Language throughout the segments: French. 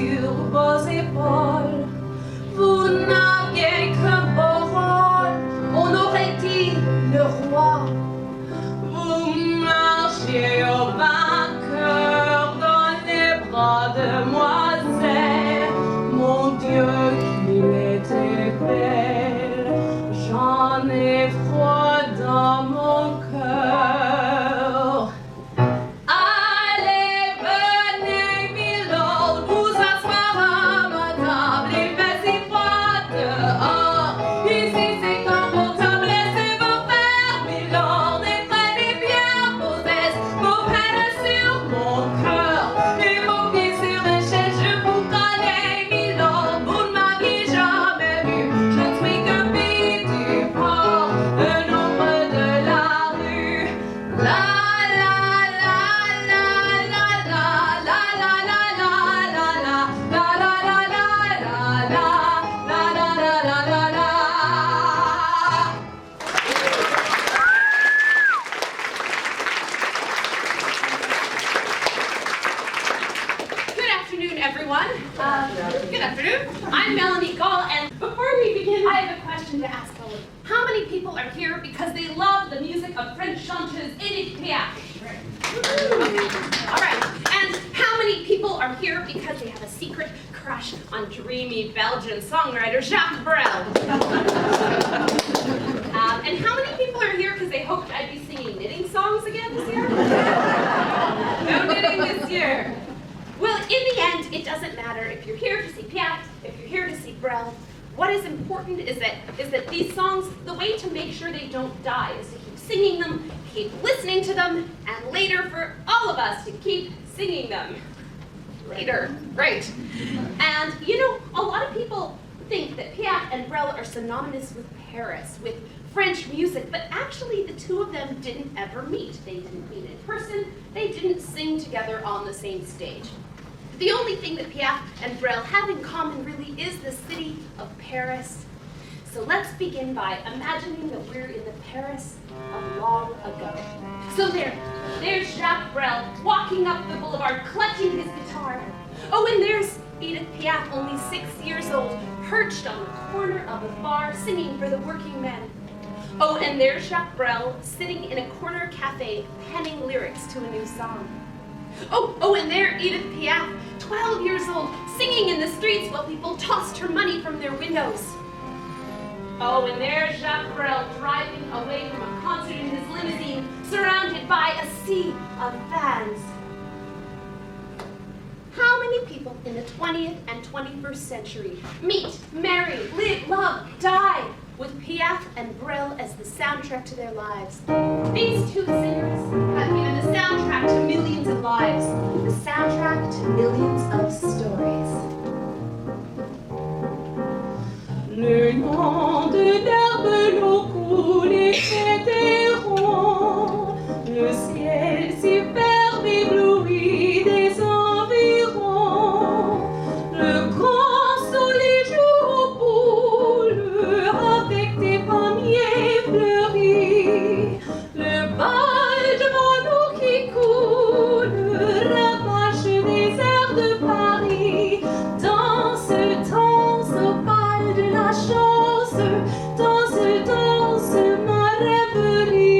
sur vos épaules. Vous n'aviez qu'un beau rôle, on aurait dit le roi. Vous marchiez au vainqueur dans les bras demoiselles. Mon Dieu, qu'il était belle, j'en ai froid dans mon cœur. Allez, venez, milord, vous asseoir à ma table, il fait si froid dehors. Ici c'est confortable, laissez-vous faire, milord, et prenez bien vos aises, vos peines sur mon cœur, et vos pieds sur une chaise, je vous connais, milord, vous ne m'aviez jamais vu, je ne suis qu'un billet du port, un ombre de la rue. La Good afternoon, everyone. Good afternoon. I'm Melanie Gall, and before we begin, I have a question to ask all of you. How many people are here because they love the music of French chanteuse Edith Piaf? All right. And how many people are here because they have a secret crush on dreamy Belgian songwriter Jacques Brel? And how many people are here because they hoped I'd be singing knitting songs again this year? No knitting this year. Well, in the end, it doesn't matter if you're here to see Piaf, if you're here to see Brel. What is important is that these songs, the way to make sure they don't die is to keep singing them, keep listening to them, and later for all of us to keep singing them. Later, right. And you know, a lot of people think that Piaf and Brel are synonymous with Paris, with French music, but actually the two of them didn't ever meet. They didn't meet in person, they didn't sing together on the same stage. The only thing that Piaf and Brel have in common really is the city of Paris. So let's begin by imagining that we're in the Paris of long ago. So there's Jacques Brel walking up the boulevard, clutching his guitar. Oh, and there's Edith Piaf, only 6 years old, perched on the corner of a bar, singing for the working men. Oh, and there's Jacques Brel, sitting in a corner cafe, penning lyrics to a new song. Oh, and there Edith Piaf, 12 years old, singing in the streets while people tossed her money from their windows. Oh, and there's Jacques Brel driving away from a concert in his limousine, surrounded by a sea of fans. How many people in the 20th and 21st century meet, marry, live, love, die with Piaf and Brel as the soundtrack to their lives? These two singers have given the soundtrack to millions of lives, the soundtrack to millions of stories. Le nom de l'herbe l'eau coule et était rond, le ciel superbe ébloui des environs, le grand soleil joue au boule avec des pommiers fleuris, le bal devant l'eau qui coule rabâche des airs de Paris, danse au bal de la chance, danse ma rêverie.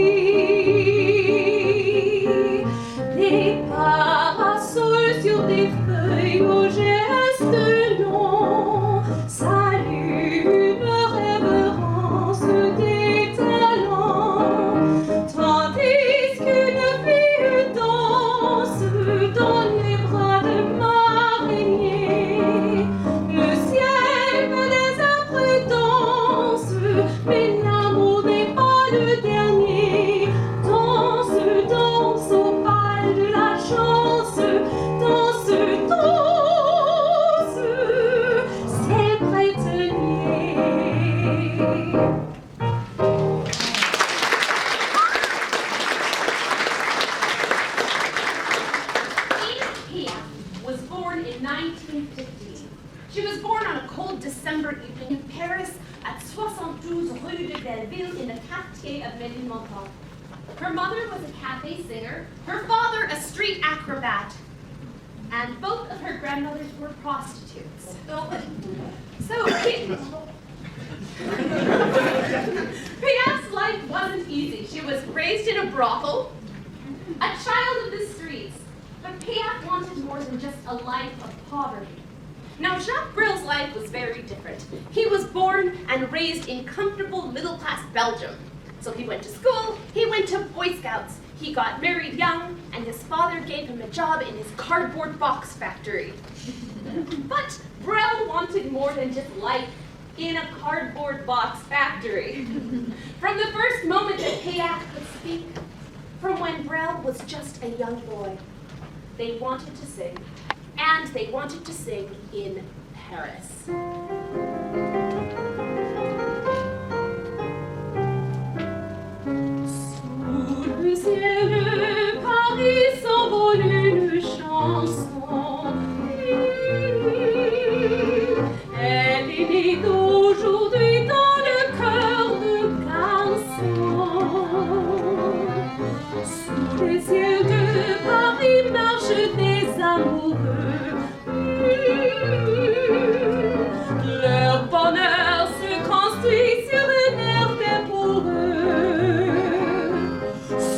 Des parasols sur des feuilles aux gestes longs saluent une révérence des talents, tandis qu'une fille danse dans les bras de marinier. Le ciel me les imprudence, mais l'amour n'est pas le dernier. Danse au bal de la chance, danse, c'est prêtenier. Edith Piaf was born in 1915. She was born on a cold December evening in Paris at 72 Rue de Belleville in the quartier of Ménilmontant. Her mother was a cafe singer, her father a street acrobat. and both of her grandmothers were prostitutes. So Piaf's life wasn't easy. She was raised in a brothel, a child of the streets, but Piaf wanted more than just a life of poverty. Now, Jacques Brel's life was very different. He was born and raised in comfortable middle-class Belgium. So he went to school, he went to Boy Scouts, he got married young, and his father gave him a job in his cardboard box factory. But Brel wanted more than just life in a cardboard box factory. From the first moment that Piaf could speak, from when Brel was just a young boy, they wanted to sing, and they wanted to sing in Paris. Sous le ciel de Paris s'envole une chanson. Elle est née d'aujourd'hui dans le cœur de garçon. Sous le ciel de Paris marchent des amoureux. Leur bonheur se construit sur un air fait pour eux.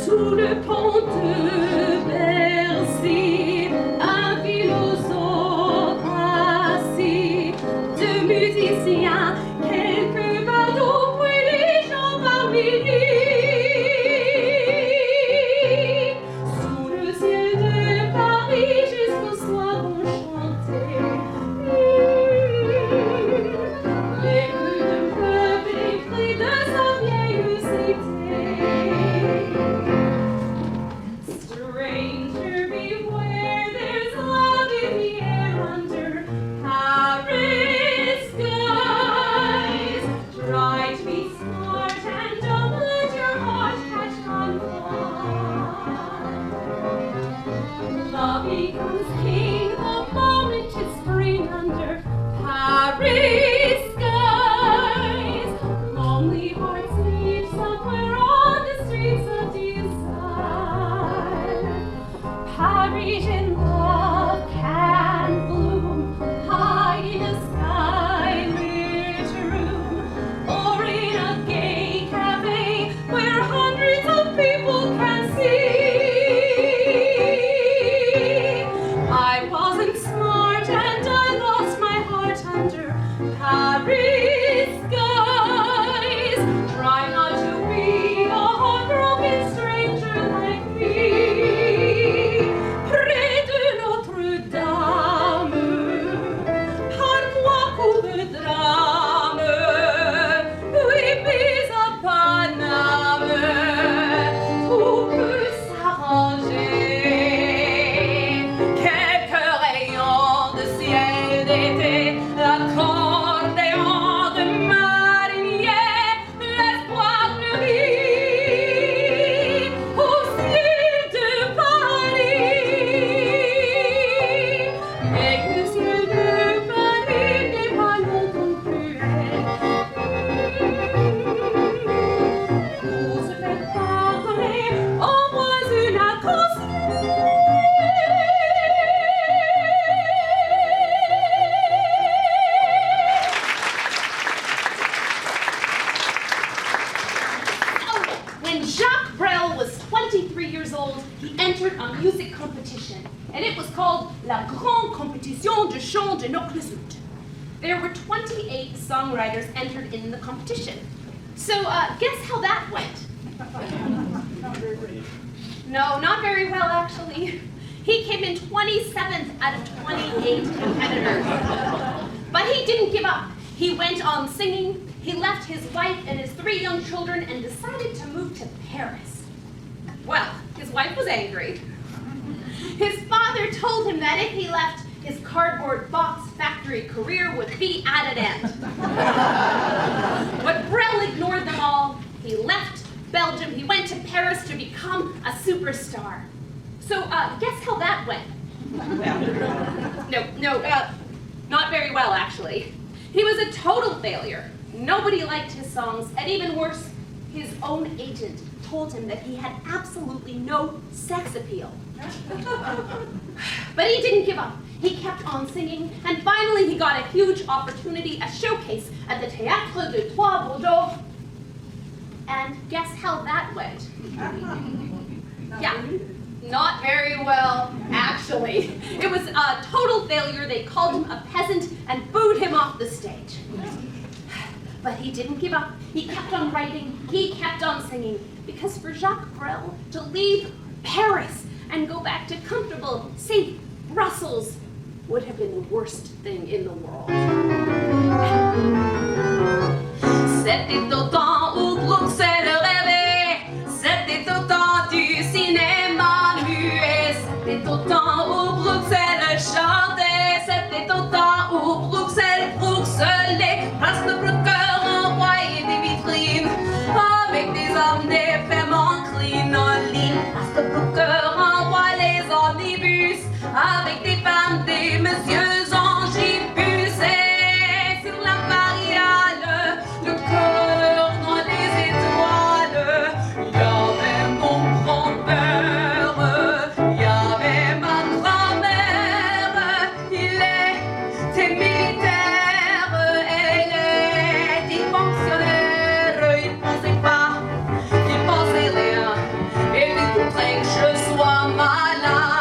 Sous le pont de Bercy, un philosophe assis, deux musiciens, quelques badauds, puis les gens par milliers. Sous le ciel de Paris, jusqu'au soir on chantait. Les rues de peuple épris de sa vieille cité. Stranger beware, there's love in the air under Paris skies. Try to be smart and don't let your heart catch on fire. Love becomes king the moment it's spring under Paris skies. Lonely hearts meet somewhere on the streets of desire. Parisian love can bloom high in a sky-lit room, or in a gay cafe where hundreds of people can see. I wasn't smart and I lost my heart under Paris skies. Try not to be a heartbroken stranger like me. Près de Notre-Dame, par-moi court le drame. Oui, mais à Paname, tout peut s'arranger. Quelques rayons de ciel d'été, l'accordéon de marinier, l'espoir fleurit au ciel de Paris. Mais que le ciel de Paris n'est pas longtemps cruel. Pour se faire pardonner, envoie une When Jacques Brel was 23 years old, he entered a music competition, and it was called La Grande Compétition de Chant de Notre Sud. There were 28 songwriters entered in the competition. So, guess how that went? No, not very well, actually. He came in 27th out of 28 competitors. But he didn't give up. He went on singing. He left his wife and his 3 young children and decided to move to Paris. Well, his wife was angry. His father told him that if he left, his cardboard box factory career would be at an end. But Brel ignored them all. He left Belgium. He went to Paris to become a superstar. So, guess how that went? No, not very well, actually. He was a total failure. Nobody liked his songs, and even worse, his own agent told him that he had absolutely no sex appeal. But he didn't give up. He kept on singing, and finally he got a huge opportunity, a showcase at the Théâtre de Trois Bordeaux. And guess how that went? Yeah, not very well, actually. It was a total failure. They called him a peasant and booed him off the stage. But he didn't give up. He kept on writing. He kept on singing. Because for Jacques Brel to leave Paris and go back to comfortable, safe Brussels would have been the worst thing in the world. C'était au temps où Bruxelles rêvait, c'était au temps du cinéma muet, c'était au temps où Bruxelles chantait, c'était au temps où Bruxelles bruxelait, parce que le cœur envoyait des vitrines, avec des hommes, des femmes en crinoline, parce que le cœur envoie les omnibus, avec des femmes, des messieurs en gibus, et sur la variale, le cœur dans les étoiles, il y avait mon grand-père, il y avait ma grand-mère, il était militaire, elle était fonctionnaire, il pensait pas, il pensait rien, et il voudrait que je sois malin.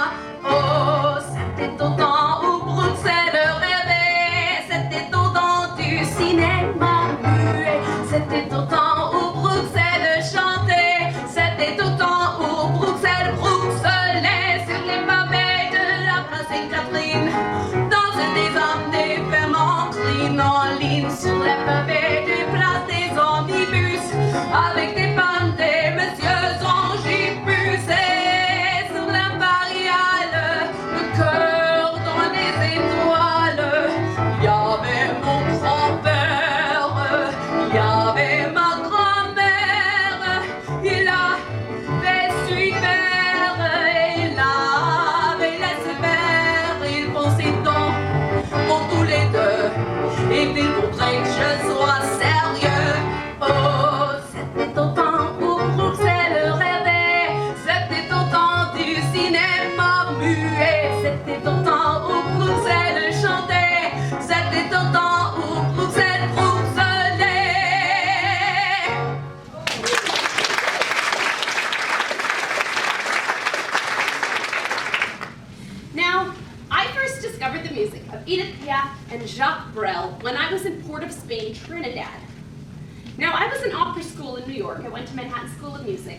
Oh, c'était au temps où Bruxelles rêvait, c'était au temps du cinéma muet, c'était au temps où Bruxelles chantait, c'était au temps où Bruxelles bruxelait sur les pavés de la place Sainte-Catherine, dansaient des hommes, des femmes en crinoline sur les pavés des places des omnibus, avec des femmes, des messieurs en gibus, et sur la variale, le cœur dans les étoiles, il y avait mon grand-père, il y avait ma grand-mère, il avait su faire, il avait laissé faire, il pensait donc pour tous les deux, et il voudrait que je sois sérieux. Oh, c'était au temps où Bruxelles rêvait, c'était au temps du cinéma muet, c'était au temps où Bruxelles chantait, c'était au temps où Bruxelles bruxelait. Now, I first discovered the music of Edith Piaf and Jacques Brel when I was in Port of Spain, Trinidad. Now, I was in opera school in New York. I went to Manhattan School of Music,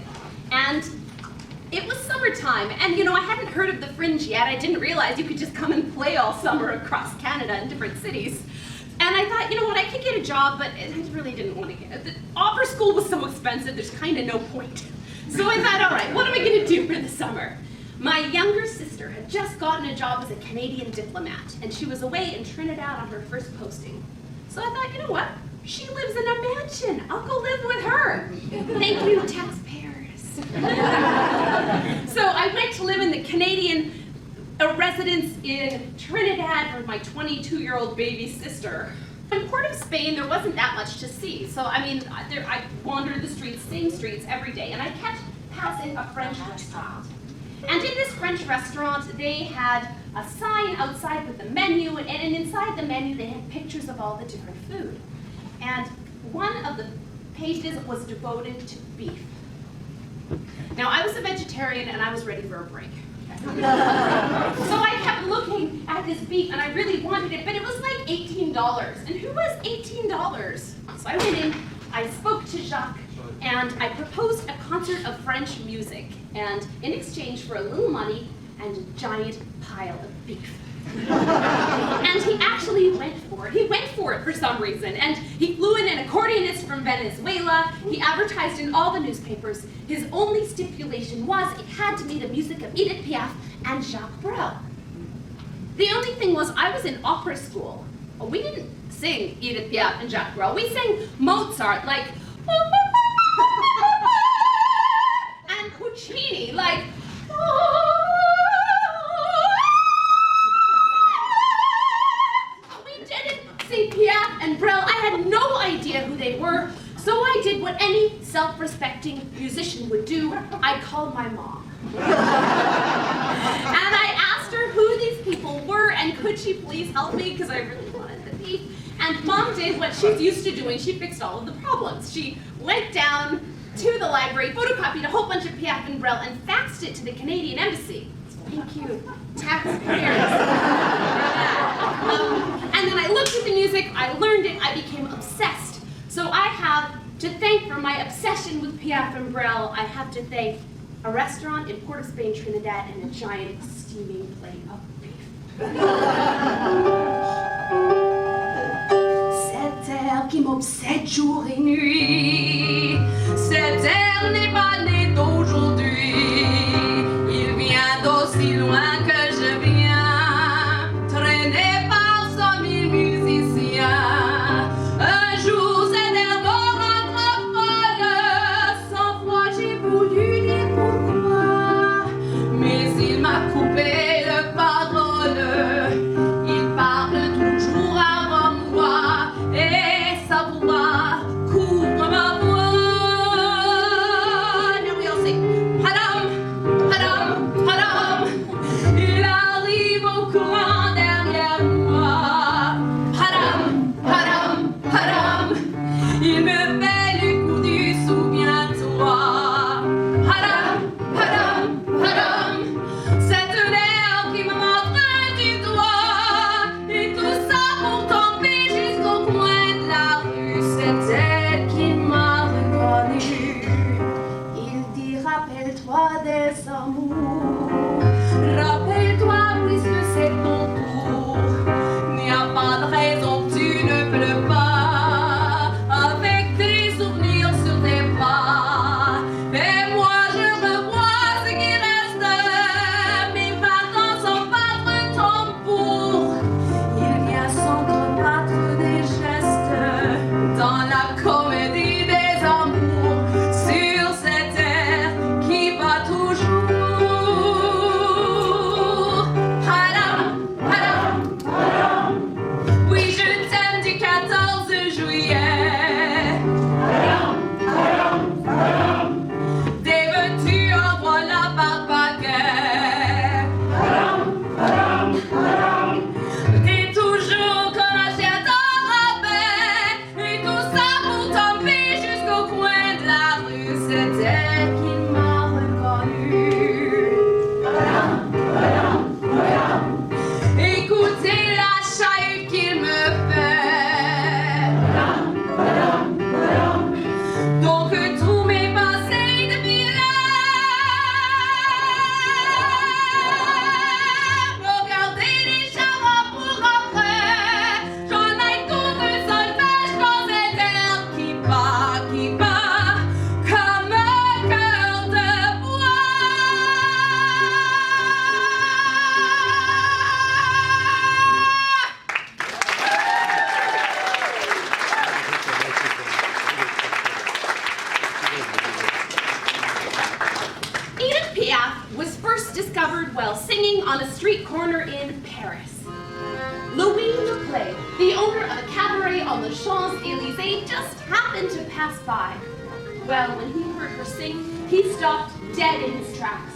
and it was summertime, and I hadn't heard of the Fringe yet. I didn't realize you could just come and play all summer across Canada in different cities. And I thought, you know what, I could get a job, but I really didn't want to get it. The opera school was so expensive, there's kind of no point. So I thought, all right, what am I going to do for the summer? My younger sister had just gotten a job as a Canadian diplomat, and she was away in Trinidad on her first posting. So I thought, you know what? She lives in a mansion. I'll go live with her. Thank you, taxpayers. So I went to live in the Canadian residence in Trinidad with my 22-year-old baby sister. In Port of Spain, there wasn't that much to see. So, I wandered the streets, same streets every day, and I kept passing a French restaurant. And in this French restaurant, they had a sign outside with the menu, and inside the menu, they had pictures of all the different food. And one of the pages was devoted to beef. Now, I was a vegetarian, and I was ready for a break. So I kept looking at this beef, and I really wanted it, but it was like $18. And who was $18? So I went in, I spoke to Jacques, and I proposed a concert of French music, and in exchange for a little money and a giant pile of beef. And he actually went for it. He went for it for some reason. And he flew in an accordionist from Venezuela. He advertised in all the newspapers. His only stipulation was it had to be the music of Edith Piaf and Jacques Brel. The only thing was I was in opera school. Well, we didn't sing Edith Piaf and Jacques Brel. We sang Mozart, like and Puccini, like Piaf and Brel, I had no idea who they were, So I did what any self-respecting musician would do. I called my mom. And I asked her who these people were and could she please help me because I really wanted the beef. And Mom did what she's used to doing. She fixed all of the problems. She went down to the library, photocopied a whole bunch of Piaf and Brel, and faxed it to the Canadian Embassy. Thank you, taxpayers. And then I looked at the music, I learned it, I became obsessed. So I have to thank for my obsession with Piaf and Brel, I have to thank a restaurant in Port of Spain, Trinidad, and a giant steaming plate of beef. Cette terre qui m'obsède jour et nuit, cette terre n'est pas née d'aujourd'hui, il vient d'aussi loin que je viens, traîné par 100 000 musiciens. Un jour cette terre me rendra folle, sans foi j'ai voulu dire pourquoi, mais il m'a coupé le parole, il parle toujours avant moi, et sa voix couvre ma voix. Now we all sing, padam, padam, padam, il arrive au courant derrière moi, padam, padam, padam, il me fait le coup du souviens-toi, padam, padam, padam, cette nerf qui me montre du doigt, et tout ça pour tomber jusqu'au coin de la rue, c'est elle qui m'a reconnu. Il dit rappelle-toi des amours, rappelle-toi puisque c'est ton tour, n'y a pas de raison que tu ne pleures pas, avec des souvenirs sur tes bras. Et moi je revois ce qui reste, mes 20 ans sans battre tambour. Il vient s'entrebattre des gestes dans la comédie des amours, sur cette terre qui bat toujours. Padam, padam, padam. Oui, je t'aime du 14 juillet. Padam, padam, padam. Des vêtus en voilà par paquet. Padam, padam, padam. T'es toujours comme un chien dans rabais, et tout ça pour tomber jusqu'au coin de la rue, c'est elle qui m'a reconnu. Padam, padam, padam. Écoutez la chahute qu'il me fait. Padam, padam, padam. Donc tous mes passés de regardez les charros pour après. J'en ai tout un solfège dans cette air qui bat comme un cœur de bois. Edith Piaf was first discovered while singing on a street corner in Paris. Louis Leplay, the owner of a cabaret on the Champs-Élysées, just happened to pass by. Well, when he heard her sing, he stopped dead in his tracks.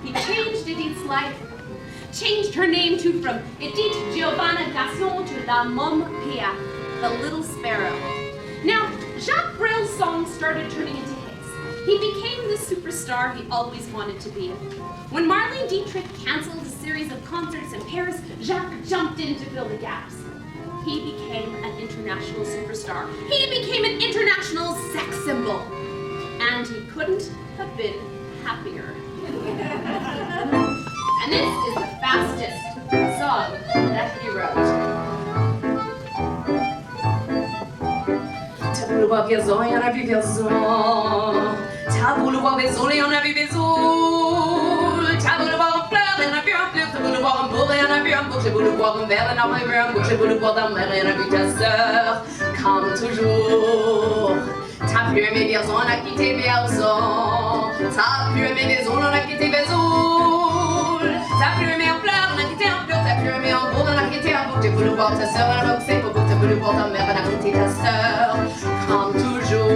He changed Edith's life, changed her name from Edith Giovanna Gaston to La Môme Piaf, the little sparrow. Now, Jacques Brel's songs started turning into hits. He became the superstar he always wanted to be. When Marlene Dietrich canceled a series of concerts in Paris, Jacques jumped in to fill the gaps. He became an international superstar. He became an international sex symbol. And he couldn't have been happier. And this is the fastest song that he wrote. T'as voulu voir Vierzon, y'en a vu Vierzon. T'as voulu voir Vesoul, y'en a vu Vesoul. T'as voulu voir un fleur, y'en a vu un fleur. T'as voulu voir un bourg, y'en a vu un bourg. J'ai voulu voir un verre, y'en a vu un bourg. J'ai voulu voir ta mère, y'en a vu ta sœur. Comme toujours. T'as plus aimé Vierzon, on a quitté Vierzon. T'as plus aimé Vesoul, on a quitté Vesoul. T'as plus aimé un fleur, on a quitté un fleur. T'as plus aimé un bourg, on a quitté un bourg. J'ai voulu voir ta sœur, on a quitté un bourg. T'as voulu voir ta mère, on a quitté ta sœur. Comme toujours.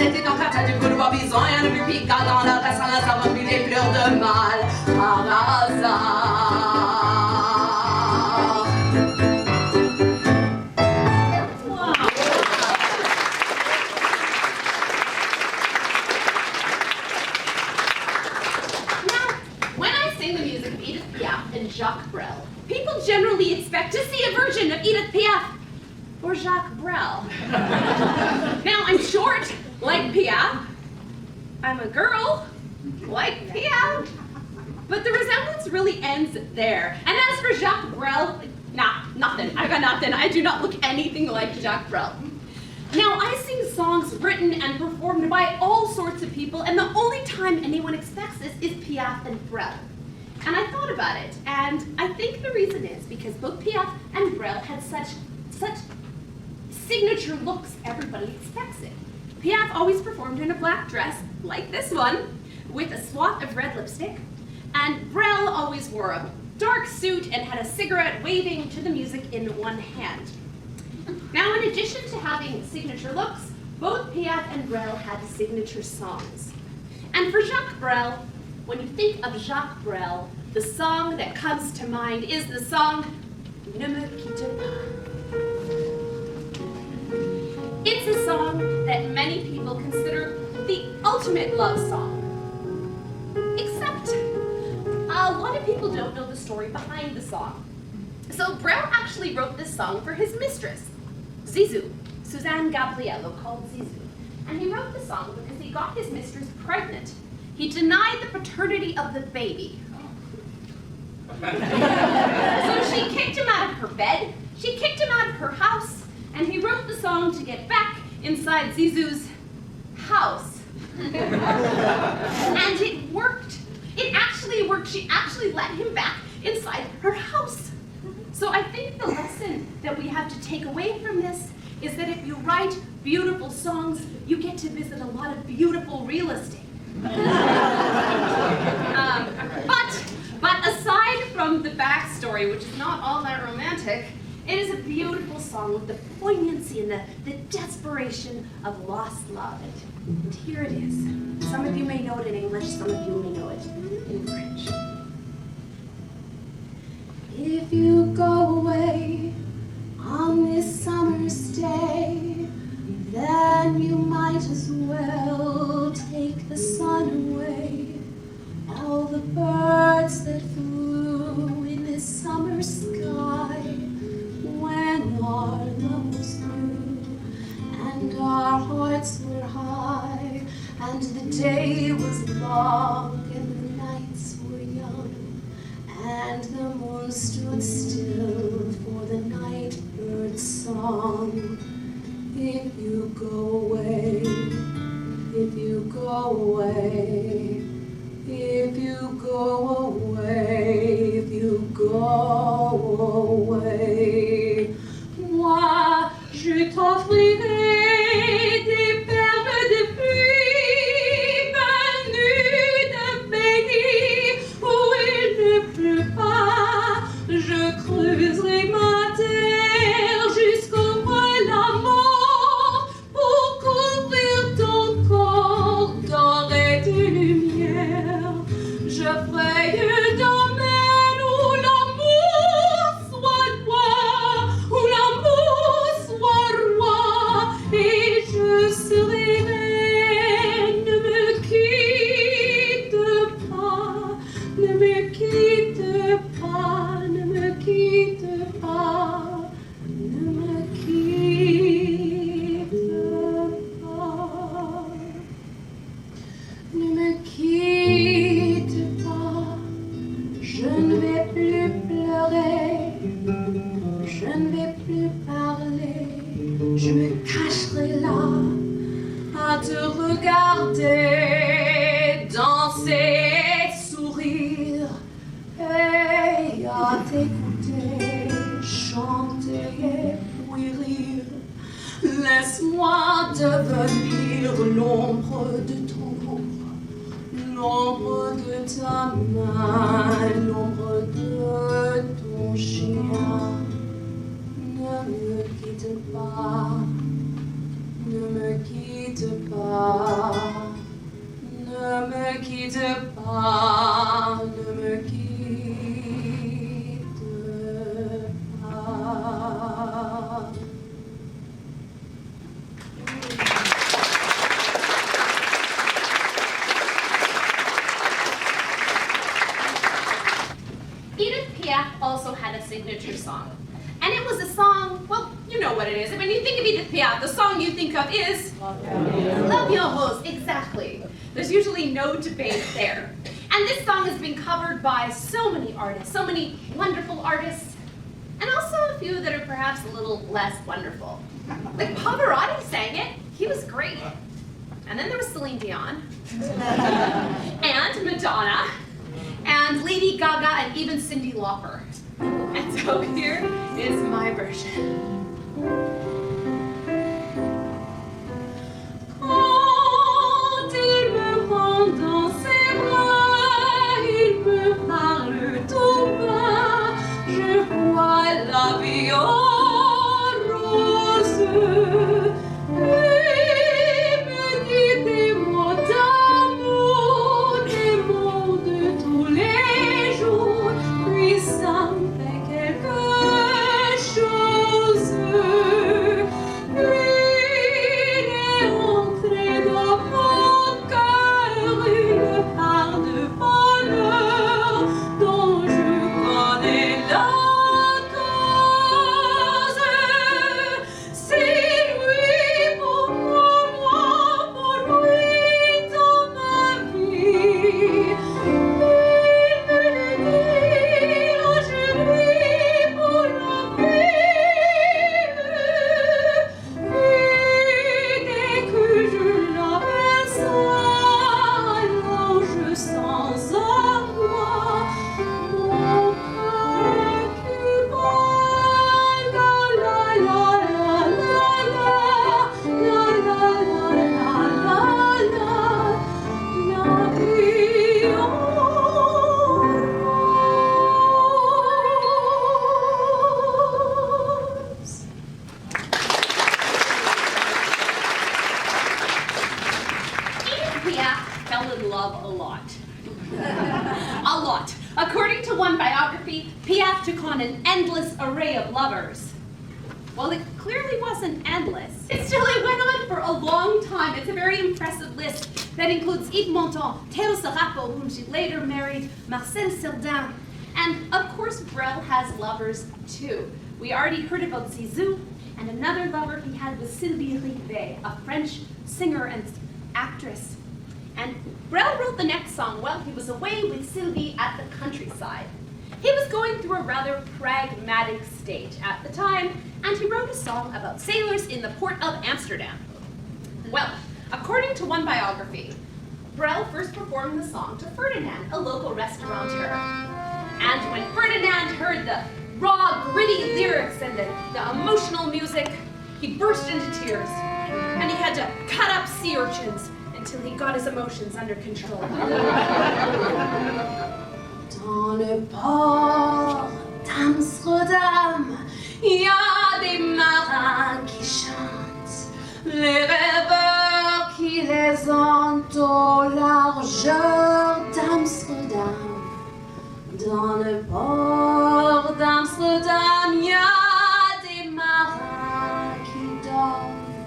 elle était en carte du boulevard Bison et un plus piquant dans la tasse, ça va plus les fleurs de mal par hasard. Now, when I sing the music of Edith Piaf and Jacques Brel, people generally expect to see a version of Edith Piaf or Jacques Brel. Now, I'm short, like Piaf. I'm a girl, like Piaf. But the resemblance really ends there. And as for Jacques Brel, nothing. I've got nothing. I do not look anything like Jacques Brel. Now, I sing songs written and performed by all sorts of people, and the only time anyone expects this is Piaf and Brel. And I thought about it, and I think the reason is because both Piaf and Brel had such signature looks, everybody expects it. Piaf always performed in a black dress, like this one, with a swathe of red lipstick, and Brel always wore a dark suit and had a cigarette waving to the music in one hand. Now, in addition to having signature looks, both Piaf and Brel had signature songs. And for Jacques Brel, when you think of Jacques Brel, the song that comes to mind is the song Ne me quitte pas. It's a song that many people consider the ultimate love song. Except, a lot of people don't know the story behind the song. So Brel actually wrote this song for his mistress, Zizou, Suzanne Gabriello, called Zizou. And he wrote the song because he got his mistress pregnant. He denied the paternity of the baby. So she kicked him out of her bed, she kicked him out of her house, and he wrote the song to get back inside Zizou's house. And it worked. It actually worked. She actually let him back inside her house. So I think the lesson that we have to take away from this is that if you write beautiful songs, you get to visit a lot of beautiful real estate. But aside from the backstory, which is not all that romantic, it is a beautiful song with the poignancy and the desperation of lost love. And here it is. Some of you may know it in English, some of you may know it in French. If you go away on this summer's day, then you might as well take the sun away. All the birds that flew in this summer sky, when our love was new and our hearts were high, and the day was long and the nights were young, and the moon stood still for the night bird's song. If you go away, if you go away, if you go away, if you go away, moi je t'offrirai des perles de pluie venues de pays où il ne pleut pas. Je creuserai ma terre jusqu'au point la mort pour couvrir ton corps doré de lumière. Je ferai un domaine où l'amour soit loi, où l'amour soit roi, et je serai reine. Ne me quitte pas, ne me quitte pas, ne me quitte pas, ne me quitte pas, ne me quitte pas. Je ne vais plus pleurer, je ne vais plus parler, je me cacherai là à te regarder danser, sourire et à t'écouter chanter et puis rire. Laisse-moi devenir l'ombre de ton ombre, l'ombre de ta main, l'ombre de ton chien. Ne me quitte pas, ne me quitte quitte pas, ne me quitte pas, ne me quitte pas. Edith Piaf also had a signature song. And it was a song, well, you know what it is. When you think of Edith Piaf, the song you think of is La Bien Rose, exactly. There's usually no debate there. And this song has been covered by so many artists, so many wonderful artists, and also a few that are perhaps a little less wonderful. Like Pavarotti sang it, he was great. And then there was Celine Dion, and Madonna, and Lady Gaga, and even Cyndi Lauper. And so here is my version. Quand il me prend dans ses bras, il me parle tout bas, je vois la vie en rose. Il me dit des mots d'amour, des mots de tous les jours, puis ça me fait quelque chose. Lui, il est entré dans mon cœur une part de bonheur dont je connais la cause. C'est lui pour moi pour lui dans ma vie. Il me le dit aujourd'hui pour la vie. Et dès que je l'aperçois, alors je sens en moi mon cœur qui bat. La la la la la la, la la la la la, la vie en rose. Edith Piaf fell in love a lot. A lot. According to one biography, Piaf took on an endless array of lovers. Well, it clearly wasn't endless. It went on for a long time. It's a very impressive list that includes Yves Montand, Théo Sarapo, whom she later married, Marcel Cerdan, and of course Brel has lovers too. We already heard about Zizou, and another lover he had was Sylvie Rivet, a French singer and actress. And Brel wrote the next song while he was away with Sylvie at the countryside. He was going through a rather pragmatic stage at the time, and he wrote a song about sailors in the port of Amsterdam. Well, according to one biography, Brel first performed the song to Ferdinand, a local restaurateur. And when Ferdinand heard the raw, gritty lyrics and the emotional music, he burst into tears, and he had to cut up sea urchins until he got his emotions under control. Dans le port d'Amsterdam, il y a des marins qui chantent, les rêveurs qui les ont au largeur d'Amsterdam. Dans le port d'Amsterdam, il y a des marins qui dorment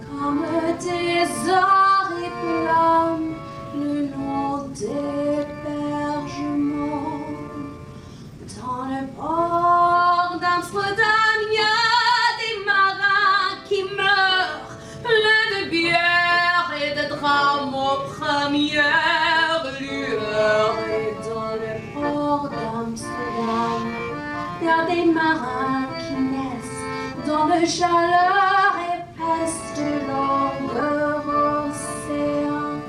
comme des oriflammes le long des bergements. Dans le port d'Amsterdam, il y a des marins qui meurent, pleins de bière et de drames aux premières lueurs. Et dans le port d'Amsterdam, il y a des marins qui naissent dans le chaleur épaisse de longueur océan.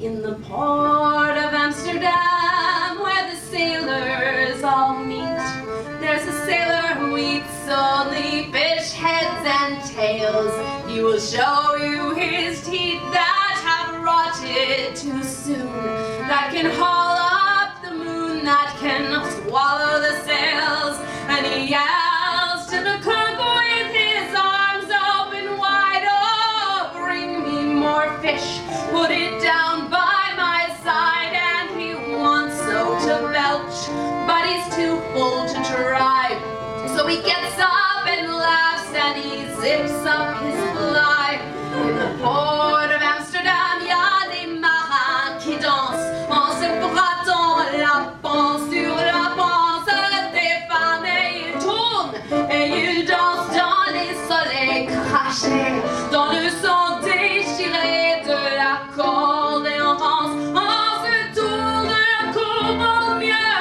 In the port of Amsterdam, where the sailors all meet, there's a sailor who eats only fish heads and tails. He will show you his teeth that have rotted too soon, that can haul up the moon, that can swallow the sails. And he yells to the cook with his arms open wide, oh, bring me he gets up and laughs and he zips up his fly. In the port of Amsterdam, y a des marins qui dansent en se brattant la panse sur la panse des femmes et ils tournent et ils dansent dans les soleils crachés, dans le sang déchiré de la corde et en rance. On se tourne le cou pour mieux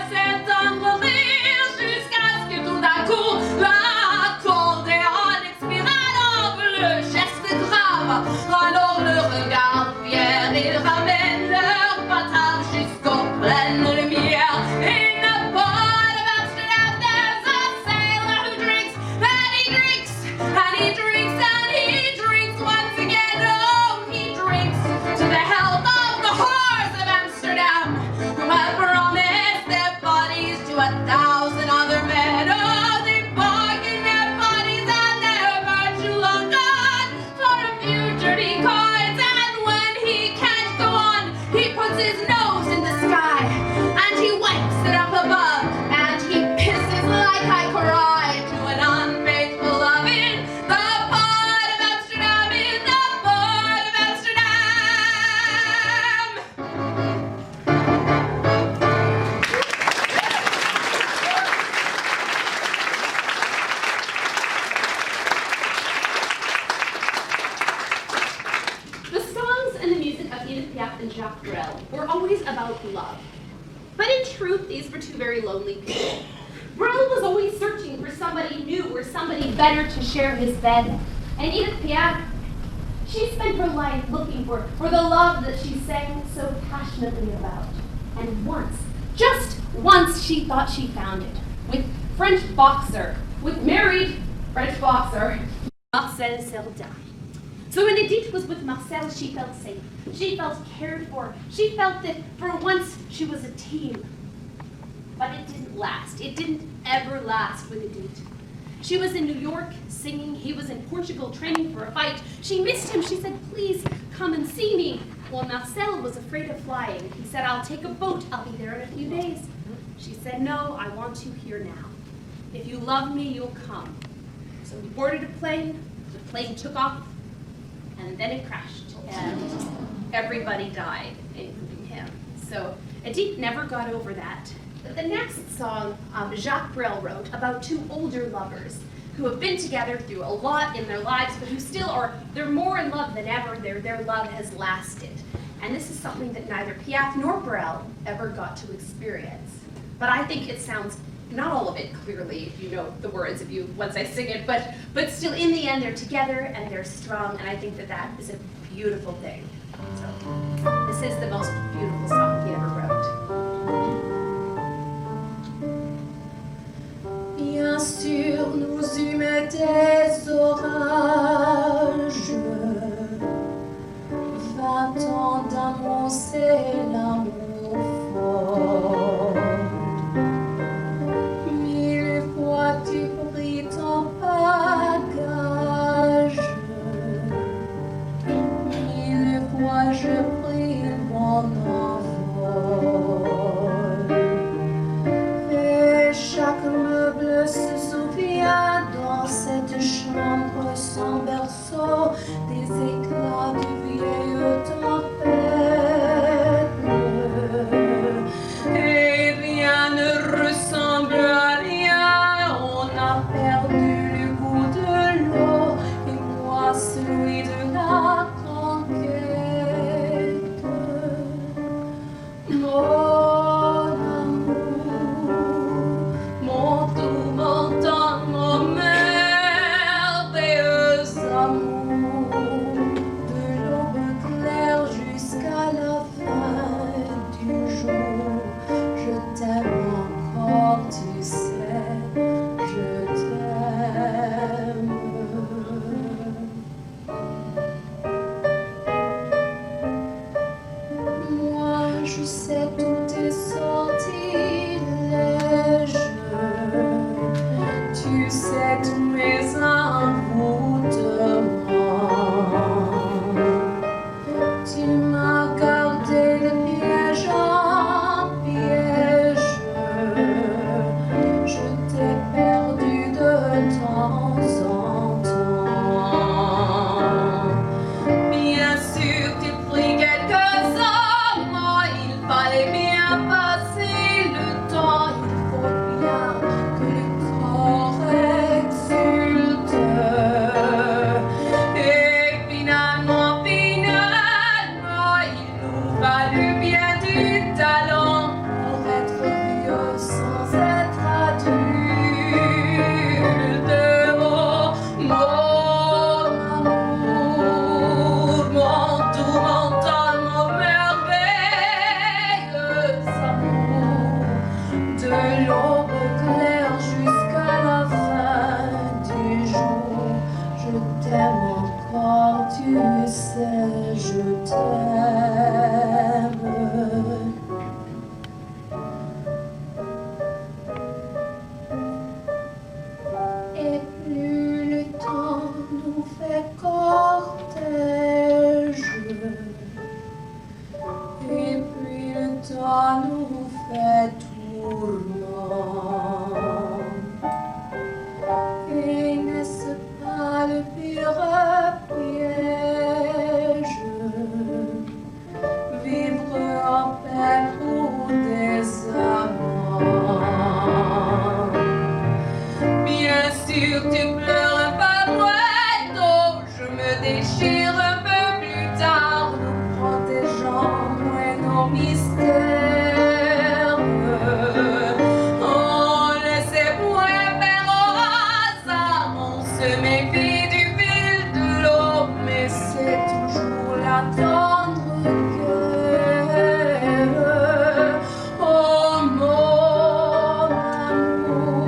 s'étendre rire jusqu'à ce que tout d'un coup l'accordéon expirale en le geste grave. Alors le regard fier, ils ramènent leur patate jusqu'aux pleines lumières. In the port of Amsterdam, there's a sailor who drinks and he drinks and he drinks and he drinks once again. Oh, he drinks to the health of the whores of Amsterdam who have promised their bodies to 1,000 other men. Oh, they bargain their bodies and their virtue on God for a few dirty coins. And when he can't go on, he puts his nose in the sky and he wipes it up above and he pisses like I cry to an unfaithful love in the port of Amsterdam, in the port of Amsterdam. The songs and the music of Edith Piaf and Jacques Brel were always about love. But in truth, these were two very lonely people. Brel was always searching for somebody new or somebody better to share his bed. And Edith Piaf, she spent her life looking for the love that she sang so passionately about. And once, just once, she thought she found it. With married French boxer, Marcel Cerdan. So when Edith was with Marcel, she felt safe. She felt cared for. She felt that for once she was a team. But it didn't last. It didn't ever last with Edith. She was in New York singing. He was in Portugal training for a fight. She missed him. She said, please come and see me. Well, Marcel was afraid of flying. He said, I'll take a boat. I'll be there in a few days. She said, no, I want you here now. If you love me, you'll come. So he boarded a plane. The plane took off. And then it crashed, and everybody died, including him. So Edith never got over that. But the next song Jacques Brel wrote about two older lovers who have been together through a lot in their lives, but who still are, they're more in love than ever. Their love has lasted. And this is something that neither Piaf nor Brel ever got to experience. But I think it sounds, not all of it clearly, if you know the words, once I sing it, but still in the end they're together and they're strong, and I think that is a beautiful thing. So this is the most beautiful song he ever wrote. Bien sûr, nous eûmes des orages. 20 ans d'amour, c'est l'amour fort. 1000 fois tu pris ton bagage. 1000 fois je pris mon envol. Et chaque meuble se souvient dans cette chambre sans berceau des éclats de vieilles tempêtes. Et rien ne ressemble à rien, on a perdu le goût de l'eau et moi celui de la conquête. Mon amour, mon doux, mon tendre, mon merveilleux amour, de l'aube claire jusqu'à la fin du jour, je t'aime encore, tu sais, je t'aime. Moi, je sais tout est sortilège. Tu sais tous mes envoûtements. Tu m'as gardé de piège en piège. Je t'ai perdu sûr que tu pleures pas moins tôt. Je me déchire un peu plus tard, nous protégeant moins nos mystères. On ne sait point faire au hasard, on se méfie du fil de l'eau, mais c'est toujours la tendre guerre. Oh mon amour,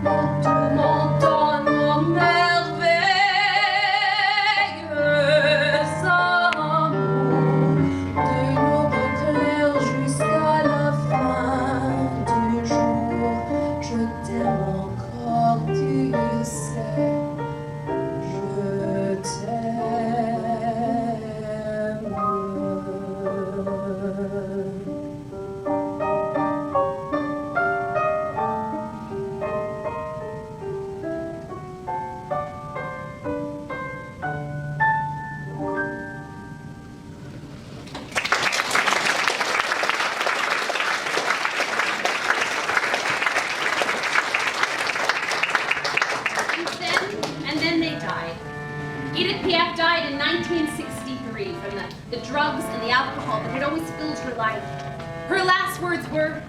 mon tout, mon temps, mon merveilleux amour, de l'aube claire jusqu'à la fin du jour, je t'aime encore, tu le sais, je t'aime. And then they died. Edith Piaf died in 1963 from the drugs and the alcohol that had always filled her life. Her last words were,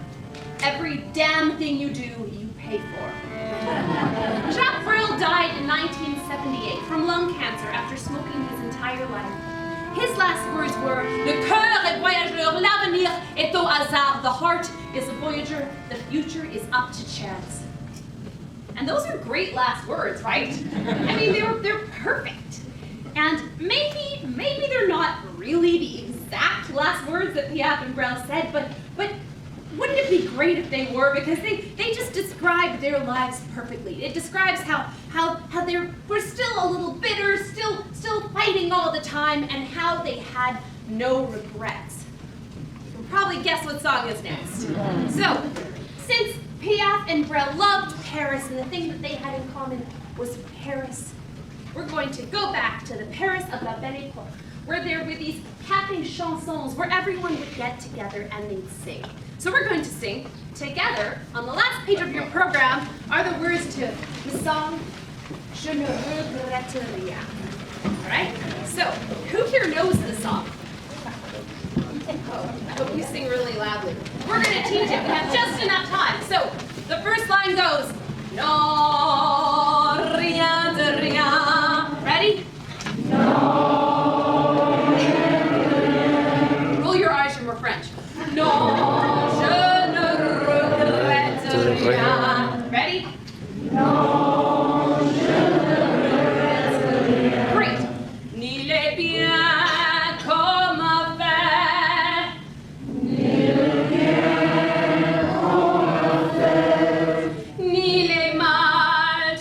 "Every damn thing you do, you pay for." Jacques Brel died in 1978 from lung cancer after smoking his entire life. His last words were, "Le cœur est voyageur, l'avenir est au hasard." The heart is a voyager, the future is up to chance. And those are great last words, right? I mean, they're perfect. And maybe they're not really the exact last words that Piaf and Brel said, but wouldn't it be great if they were? Because they just describe their lives perfectly. It describes how they were still a little bitter, still fighting all the time, and how they had no regrets. You can probably guess what song is next. So, since Piaf and Brel loved Paris, and the thing that they had in common was Paris, we're going to go back to the Paris of la Belle Époque, where there were these capping chansons where everyone would get together and they'd sing. So we're going to sing together. On the last page of your program are the words to the song Je ne regrette rien. All right? So, who here knows the song? Oh, I hope you sing really loudly. We're going to teach it. We have just enough time. So, the first line goes, Non, rien de rien. Ready? Roll your eyes, you're more French. Non, je ne regrette rien. Ready? Non, je ne regrette rien. Great. Ni les biens comme fait, ni le bien comme fait, ni les mal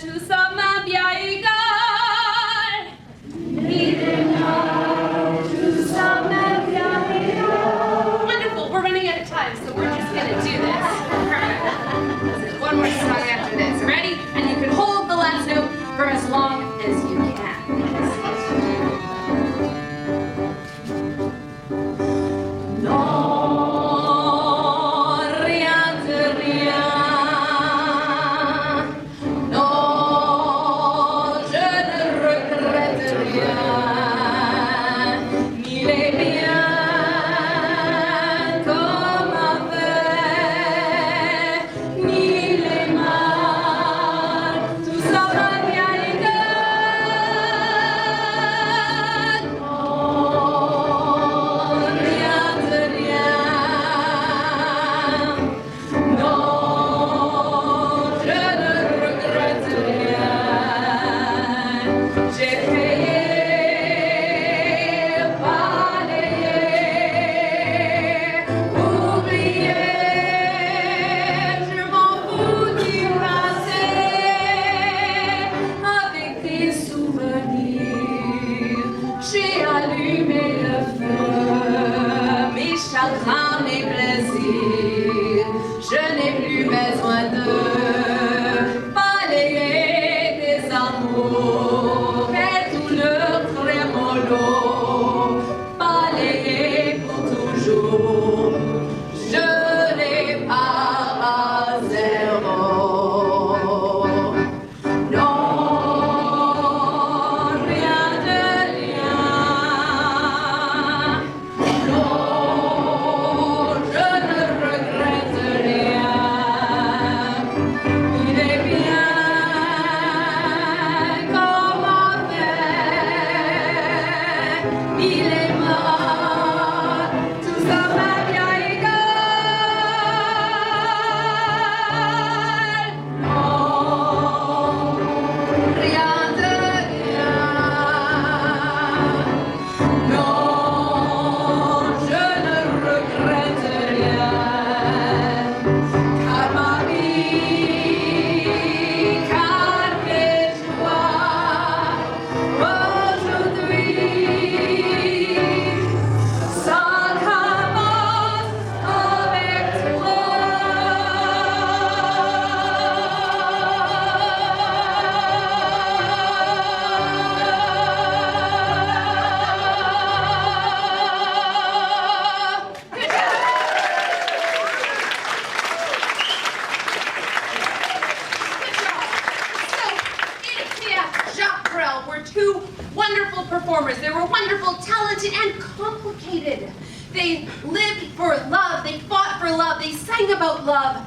two wonderful performers. They were wonderful, talented, and complicated. They lived for love, they fought for love, they sang about love.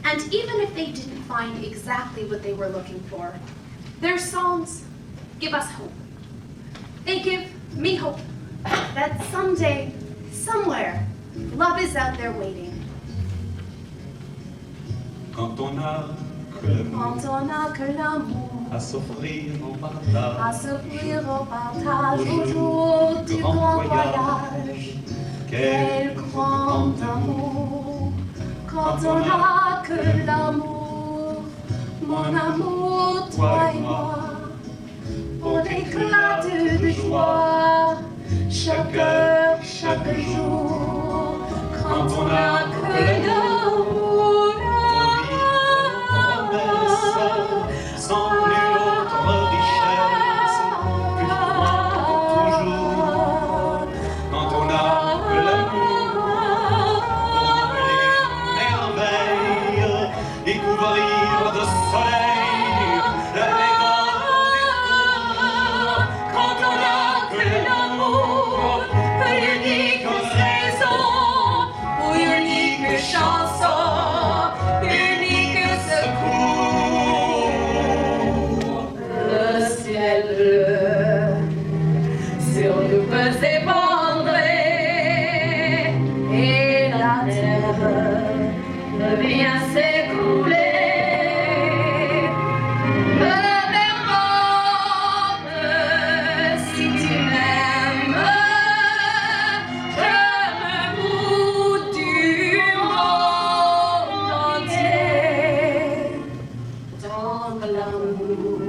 And even if they didn't find exactly what they were looking for, their songs give us hope. They give me hope that someday, somewhere, love is out there waiting. Quand on a que l'amour Quand on n'a que l'amour à s'offrir au à partage, s'offrir au partage au jour du grand voyage, quel grand amour. Quand on n'a que l'amour, mon amour, toi et moi, pour l'éclat de joie, chaque heure, chaque jour. Quand on n'a que l'amour, sans nulle autre richesse que toi pour toujours. Quand on a que l'amour pour les merveilles et couvrir de soleil les grands. Quand on a que l'amour, unique raison, ou unique chanson, unique secours. Le ciel bleu sur nous peut s'effondrer et la terre ne vient s'écrouler. Me verra si tu m'aimes, je me fous du monde entier dans l'amour.